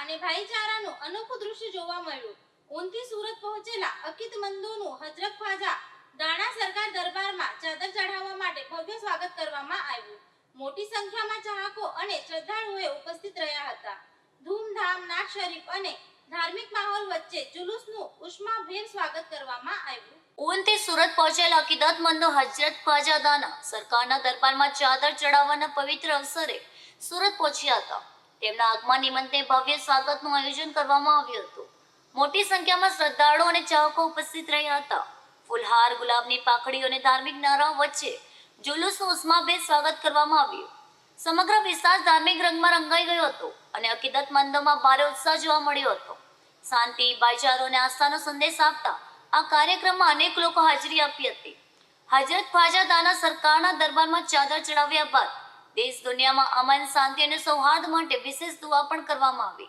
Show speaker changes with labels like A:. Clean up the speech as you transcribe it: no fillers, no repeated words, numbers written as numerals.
A: અને ભાઈચારાનું અનોખું દૃશ્ય જોવા મળ્યું. ઊનથી સુરત પહોંચેલા અકીદમંદોનું હજરત ખ્વાજા દાણા સરકાર દરબારમાં ચાદર ચઢાવવા માટે ભવ્ય સ્વાગત કરવામાં આવ્યું. મોટી સંખ્યામાં ચાહકો અને શ્રદ્ધાળુઓ ઉપસ્થિત રહ્યા હતા. ધૂમધામ, નાત શરીફ અને ધાર્મિક માહોલ વચ્ચે જુલુસનું ઉષ્માભેર સ્વાગત કરવામાં આવ્યું.
B: ઊનથી સુરત પહોંચેલા અકીદતમંદો હજરત ખ્વાજા દાના સરકારના દરબારમાં ચાદર ચડાવવાના પવિત્ર અવસરે સુરત પહોંચ્યા હતા. તેમના આગમન નિમિત્તે ભવ્ય સ્વાગતનું આયોજન કરવામાં આવ્યું હતું. મોટી સંખ્યામાં શ્રદ્ધાળુઓ અને ચાહકો ઉપસ્થિત રહ્યા હતા. ફૂલહાર, ગુલાબની પાંખડીઓ અને ધાર્મિક નારાઓ વચ્ચે જુલુસનું ઉષ્માભેર સ્વાગત કરવામાં આવ્યું. સમગ્ર વિસ્તાર ધાર્મિક રંગમાં રંગાઈ ગયો હતો અને અકીદતમંદોમાં ભારે ઉત્સાહ જોવા મળ્યો હતો. શાંતિ, ભાઈચારો અને આસ્થાનો સંદેશ આપતા આ કાર્યક્રમમાં અનેક લોકો હાજરી આપી હતી. હજરત ખ્વાજા દાના સરકારના દરબારમાં ચાદર ચડાવ્યા બાદ દેશ દુનિયામાં અમન, શાંતિ અને સૌહાર્દ માટે વિશેષ દુઆ પણ કરવામાં આવી.